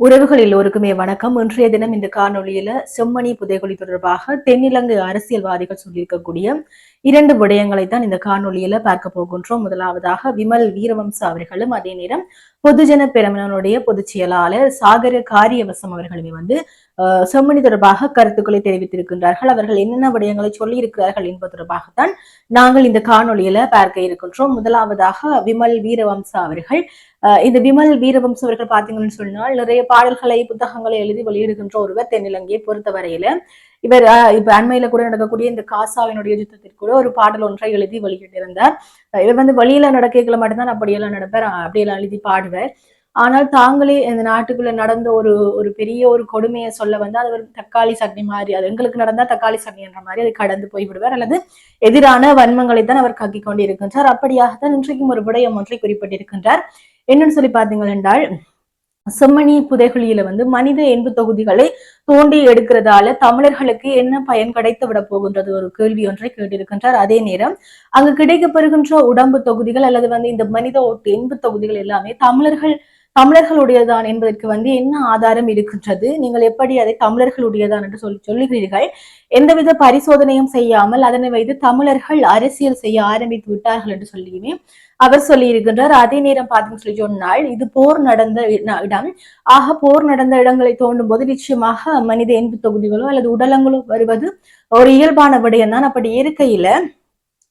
உறவுகள் எல்லோருக்குமே வணக்கம். இன்றைய தினம் இந்த காணொளியில செம்மணி புதைகுழி தொடர்பாக தென்னிலங்கை அரசியல்வாதிகள் சொல்லியிருக்கக்கூடிய 2 விடயங்களைத்தான் இந்த காணொளியில பார்க்க போகின்றோம். முதலாவதாக விமல் வீரவம்ச அவர்களும், அதே நேரம் பொதுஜன பெரமுனனுடைய பொதுச் செயலாளர் சாகர காரியவசம் அவர்களுமே செம்மணி தொடர்பாக கருத்துக்களை தெரிவித்திருக்கின்றார்கள். அவர்கள் என்னென்ன விடயங்களை சொல்லி இருக்கிறார்கள் என்பது தொடர்பாகத்தான் நாங்கள் இந்த காணொளியில பார்க்க இருக்கின்றோம். முதலாவதாக விமல் வீரவம்ச அவர்கள், இந்த விமல் வீரவம்ச அவர்கள் பாத்தீங்கன்னு சொன்னால் நிறைய பாடல்களை புத்தகங்களை எழுதி வெளியிடுகின்ற ஒருவர். தென்னிலங்கையை பொறுத்தவரையில இவர் இப்ப அண்மையில கூட நடக்கக்கூடிய இந்த காசாவினுடைய யுத்தத்திற்கு கூட ஒரு பாடல் ஒன்றை எழுதி வெளியிட்டிருந்தார். இவர் வெளியில நடக்கல மட்டும்தான் அப்படியெல்லாம் நடப்பார், அப்படியெல்லாம் எழுதி பாடுவார். ஆனால் தாங்களே இந்த நாட்டுக்குள்ள நடந்த ஒரு ஒரு பெரிய ஒரு கொடுமையை சொல்ல அது ஒரு தக்காளி சட்னி மாதிரி, அது எங்களுக்கு நடந்தா தக்காளி சட்னி என்ற மாதிரி அதை கடந்து போய்விடுவார், அல்லது எதிரான வன்மங்களைத்தான் அவர் கக்கிக் கொண்டிருக்கின்றார். அப்படியாகத்தான் இன்றைக்கும் ஒரு விடயம் ஒன்றை குறிப்பிட்டிருக்கின்றார். என்னன்னு சொல்லி பாத்தீங்கள் என்றால், செம்மணி புதைகுழியில மனித எண்பு தொகுதிகளை தோண்டி எடுக்கிறதால தமிழர்களுக்கு என்ன பயன் கிடைத்து விட போகின்றது ஒரு கேள்வி ஒன்றை கேட்டிருக்கின்றார். அதே நேரம் அங்கு கிடைக்கப்பெறுகின்ற உடம்பு தொகுதிகள் அல்லது இந்த மனித ஓட்டு எண்பு தொகுதிகள் எல்லாமே தமிழர்களுடையதான் என்பதற்கு என்ன ஆதாரம் இருக்கின்றது? நீங்கள் எப்படி அதை தமிழர்களுடையதான் என்று சொல்லுகிறீர்கள்? எந்தவித பரிசோதனையும் செய்யாமல் அதனை வைத்து தமிழர்கள் அரசியல் செய்ய ஆரம்பித்து விட்டார்கள் என்று சொல்லியுமே அவர் சொல்லி இருக்கின்றார். அதே நேரம் பார்த்தீங்கன்னு சொல்லி சொன்னால், இது போர் நடந்த இடம். ஆக போர் நடந்த இடங்களை தோண்டும் போது நிச்சயமாக மனித எண்பு தொகுதிகளோ அல்லது உடலங்களோ வருவது ஒரு இயல்பான விடயம் தான். அப்படி இருக்கையில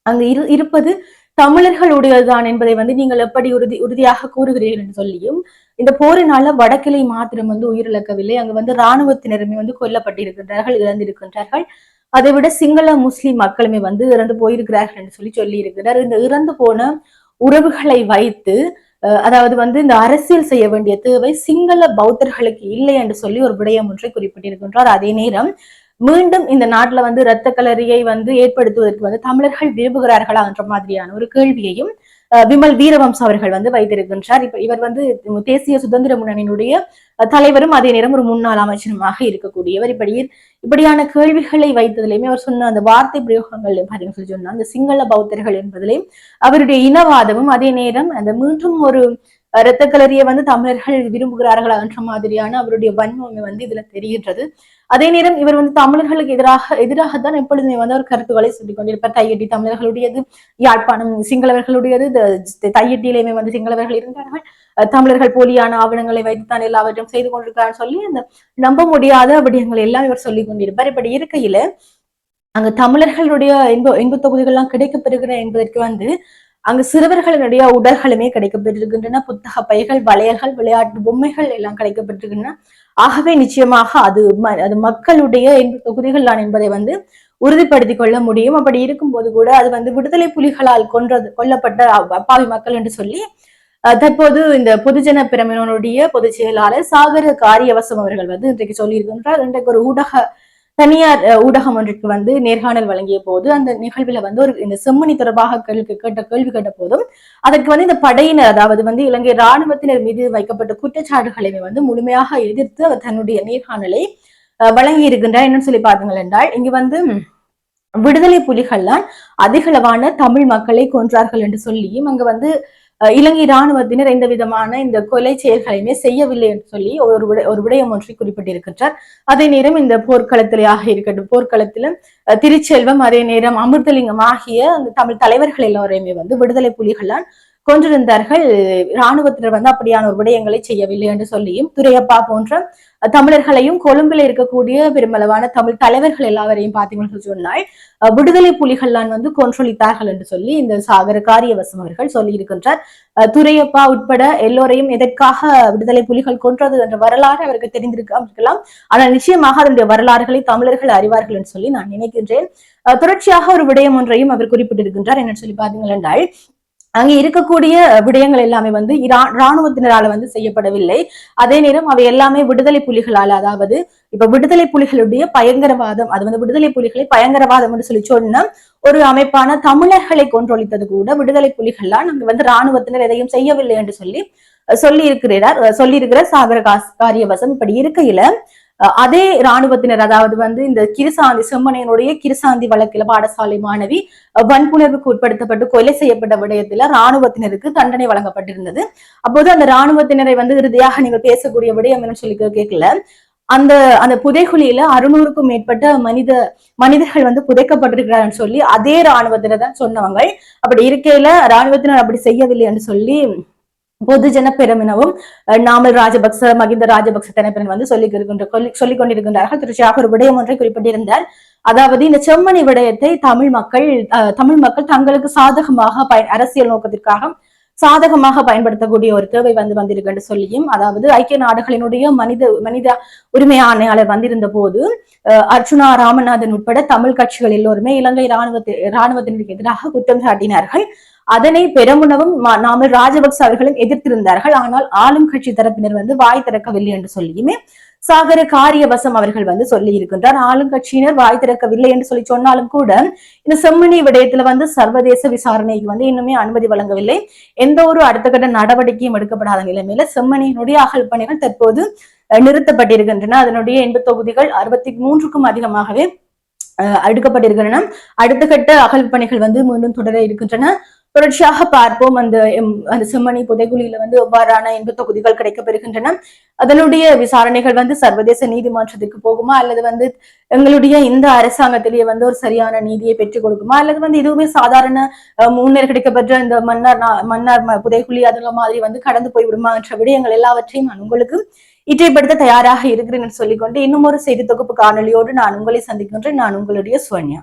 அங்கு இருப்பது தமிழர்களுடையதுதான் என்பதை நீங்கள் எப்படி உறுதியாக கூறுகிறீர்கள் என்று சொல்லியும், இந்த போரினால வடக்கிளை மாத்திரம் உயிரிழக்கவில்லை, அங்கு இராணுவத்தினருமே கொல்லப்பட்டிருக்கின்றார்கள், இறந்திருக்கின்றார்கள். அதை விட சிங்கள முஸ்லிம் மக்களுமே இறந்து போயிருக்கிறார்கள் என்று சொல்லி இருக்கிறார். இந்த இறந்து போன உறவுகளை வைத்து அதாவது இந்த அரசியல் செய்ய வேண்டிய தேவை சிங்கள பௌத்தர்களுக்கு இல்லை என்று சொல்லி ஒரு விடயம் ஒன்றை குறிப்பிட்டிருக்கின்றார். அதே நேரம் மீண்டும் இந்த நாட்டுல இரத்த கலரியை ஏற்படுத்துவதற்கு தமிழர்கள் விரும்புகிறார்களா என்ற மாதிரியான ஒரு கேள்வியையும் விமல் வீரவம்ச அவர்கள் வைத்திருக்கின்றார். இவர் தேசிய சுதந்திர முன்னணியினுடைய தலைவரும் அதே நேரம் ஒரு முன்னாள் அமைச்சருமாக இருக்கக்கூடியவர். இப்படியான கேள்விகளை வைத்ததிலையுமே அவர் சொன்ன அந்த வார்த்தை பிரயோகங்கள் பார்த்தீங்கன்னு சொன்னா, அந்த சிங்கள பௌத்தர்கள் என்பதிலையும் அவருடைய இனவாதமும், அதே நேரம் அந்த மீண்டும் ஒரு இரத்த கலரியை தமிழர்கள் விரும்புகிறார்களா என்ற மாதிரியான அவருடைய வன்மம் இதுல தெரிகின்றது. அதே நேரம் இவர் தமிழர்களுக்கு எதிராகத்தான் எப்பொழுதுமே அவர் கருத்துக்களை சொல்லிக் கொண்டிருப்பார். தையட்டி தமிழர்களுடையது, யாழ்ப்பாணம் சிங்களவர்களுடையது, தையட்டியிலேயுமே சிங்களவர்கள் இருந்தார்கள், தமிழர்கள் போலியான ஆவணங்களை வைத்துத்தான் எல்லாவற்றையும் செய்து கொண்டிருக்கிறார் சொல்லி அந்த நம்ப முடியாத விடயங்களை எல்லாம் இவர் சொல்லிக் கொண்டிருப்பார். இப்படி இருக்கையில அங்க தமிழர்களுடைய இன்ப தொகுதிகள்லாம் கிடைக்கப்பெறுகிற என்பதற்கு அங்கு சிறுவர்களுடைய உடல்களுமே கிடைக்கப்பெற்றிருக்கின்றன, புத்தக பைகள், வளையல்கள், விளையாட்டு பொம்மைகள் எல்லாம் கிடைக்கப்பெற்றிருக்கின்றன. ஆகவே நிச்சயமாக அது மக்களுடைய தொகுதிகள் தான் என்பதை உறுதிப்படுத்திக் கொள்ள முடியும். அப்படி இருக்கும்போது கூட அது விடுதலை புலிகளால் கொல்லப்பட்ட அப்பாவி மக்கள் என்று சொல்லி தற்போது இந்த பொதுஜன பெரமுனனுடைய பொதுச் செயலாளர் சாகர காரியவசம் அவர்கள் இன்றைக்கு சொல்லியிருக்கின்றார். இன்றைக்கு ஒரு தனியார் ஊடகம் ஒன்றுக்கு நேர்காணல் வழங்கிய போது அந்த நிகழ்வில் இந்த செம்மணி தொடர்பாக கேள்வி கேட்ட போதும் அதற்கு இந்த படையினர், அதாவது இலங்கை இராணுவத்தினர் மீது வைக்கப்பட்ட குற்றச்சாட்டுகளை முழுமையாக எதிர்த்து அவர் தன்னுடைய நேர்காணலை வழங்கி இருக்கின்றார். என்னன்னு சொல்லி பாத்தீங்கள் என்றால், இங்கு விடுதலை புலிகள் தான் அதிகளவான தமிழ் மக்களை கொன்றார்கள் என்று சொல்லியும் அங்கு இலங்கை இராணுவத்தினர் எந்த விதமான இந்த கொலை செயல்களையுமே செய்யவில்லை என்று சொல்லி ஒரு விடயம் ஒன்றை குறிப்பிட்டிருக்கின்றார். அதே நேரம் இந்த போர்க்களத்திலேயாக இருக்கட்டும், போர்க்களத்திலும் திருச்செல்வம், அதே நேரம் அமிர்தலிங்கம் ஆகிய அந்த தமிழ் தலைவர்கள் எல்லோரையுமே விடுதலை புலிகளால் கொன்றிருந்தார்கள். இராணுவத்தினர் அப்படியான ஒரு விடயங்களை செய்யவில்லை என்று சொல்லியும், துரையப்பா போன்ற தமிழர்களையும் கொழும்பில் இருக்கக்கூடிய பெருமளவான தமிழ் தலைவர்கள் எல்லாவரையும் பார்த்தீங்கன்னு சொன்னால் விடுதலை புலிகள்லாம் கொன்றொழித்தார்கள் என்று சொல்லி இந்த சாகர காரியவசம் அவர்கள் சொல்லி இருக்கின்றார். துரையப்பா உட்பட எல்லோரையும் எதற்காக விடுதலை புலிகள் கொன்றது என்ற வரலாறு அவருக்கு தெரிந்திருக்கலாம். ஆனால் நிச்சயமாக அதனுடைய வரலாறுகளை தமிழர்கள் அறிவார்கள் என்று சொல்லி நான் நினைக்கின்றேன். தொடர்ச்சியாக ஒரு விடயம் ஒன்றையும் அவர் குறிப்பிட்டிருக்கின்றார். என்னன்னு சொல்லி பாத்தீங்கள் என்றால், அங்கே இருக்கக்கூடிய விடயங்கள் எல்லாமே இராணுவத்தினரால செய்யப்படவில்லை. அதே நேரம் அவை எல்லாமே விடுதலை புலிகளால், அதாவது இப்ப விடுதலை புலிகளுடைய பயங்கரவாதம், அது விடுதலை புலிகளை பயங்கரவாதம் என்று சொன்ன ஒரு அமைப்பான தமிழர்களை கொன்றொழித்தது கூட விடுதலை புலிகளால் அங்கு இராணுவத்தினர் எதையும் செய்யவில்லை என்று சொல்லி இருக்கிறார் சாகர காரியவசம். இப்படி இருக்கையில அதே இராணுவத்தினர், அதாவது வந்து இந்த கிருசாந்தி செம்மனையனுடைய கிருசாந்தி வழக்கில பாடசாலை மாணவி வன்புணர்வுக்கு உட்படுத்தப்பட்டு கொலை செய்யப்பட்ட விடயத்துல இராணுவத்தினருக்கு தண்டனை வழங்கப்பட்டிருந்தது. அப்போது அந்த இராணுவத்தினரை வந்து இறுதியாக நீங்க பேசக்கூடிய விடயம் என்ன சொல்லி கேட்கல, அந்த அந்த புதைகுழியில 600க்கும் மேற்பட்ட மனிதர்கள் வந்து புதைக்கப்பட்டிருக்கிறார்கள் சொல்லி அதே இராணுவத்தினர் தான் சொன்னவங்க. அப்படி இருக்கையில இராணுவத்தினர் அப்படி செய்யவில்லை என்று சொல்லி பொதுஜன பெருமினவும் நாமல் ராஜபக்ச, மகிந்த ராஜபக்ச தரப்பினர் வந்து சொல்லிக் கொண்டிருக்கின்றார்கள். தொடர்ச்சியாக ஒரு விடயம் ஒன்றை குறிப்பிட்டிருந்தார். அதாவது இந்த செம்மணி விடயத்தை தமிழ் மக்கள் தங்களுக்கு சாதகமாக அரசியல் நோக்கத்திற்காக சாதகமாக பயன்படுத்தக்கூடிய ஒரு தேவை வந்திருக்கு என்று சொல்லியும், அதாவது ஐக்கிய நாடுகளினுடைய மனித உரிமை ஆணையாளர் வந்திருந்த போது அர்ச்சுனா ராமநாதன் உட்பட தமிழ் கட்சிகள் எல்லோருமே இலங்கை இராணுவத்தினருக்கு எதிராக குற்றம் சாட்டினார்கள். அதனை பெருமுனவும் நாமல் ராஜபக்ச அவர்களும் எதிர்த்திருந்தார்கள். ஆனால் ஆளும் கட்சி தரப்பினர் வந்து வாய் திறக்கவில்லை என்று சொல்லியுமே சாகர காரியவசம் அவர்கள் வந்து சொல்லி இருக்கின்றார். ஆளுங்கட்சியினர் வாய் திறக்கவில்லை என்று சொல்லி சொன்னாலும் கூட இந்த செம்மணி விடயத்துல வந்து சர்வதேச விசாரணைக்கு வந்து இன்னுமே அனுமதி வழங்கவில்லை. எந்த ஒரு அடுத்த கட்ட நடவடிக்கையும் எடுக்கப்படாத நிலைமையில செம்மணியினுடைய அகழ் பணிகள் தற்போது நிறுத்தப்பட்டிருக்கின்றன. அதனுடைய 80 தொகுதிகள் 63க்கும் அதிகமாகவே எடுக்கப்பட்டிருக்கின்றன. அடுத்த கட்ட அகழ் பணிகள் வந்து மீண்டும் தொடர இருக்கின்றன. தொடர்ச்சியாக பார்ப்போம் அந்த செம்மணி புதைகுழியில வந்து எவ்வாறான 80 தொகுதிகள் கிடைக்கப்பெறுகின்றன. அதனுடைய விசாரணைகள் வந்து சர்வதேச நீதிமன்றத்துக்கு போகுமா, அல்லது வந்து எங்களுடைய இந்த அரசாங்கத்திலேயே வந்து ஒரு சரியான நீதியை பெற்றுக் கொடுக்குமா, அல்லது வந்து இதுவுமே சாதாரண முன்னர் கிடைக்கப்பெற்ற இந்த மன்னார் புதைகுழி அதெல்லாம் மாதிரி வந்து கடந்து போய்விடுமா என்ற விடயங்கள் எல்லாவற்றையும் நான் உங்களுக்கு இற்றைப்படுத்த தயாராக இருக்கிறேன் என்று சொல்லிக்கொண்டு இன்னும் ஒரு செய்தி தொகுப்பு காணொலியோடு நான் உங்களை சந்திக்கின்றேன். நான் உங்களுடைய சுவன்யா.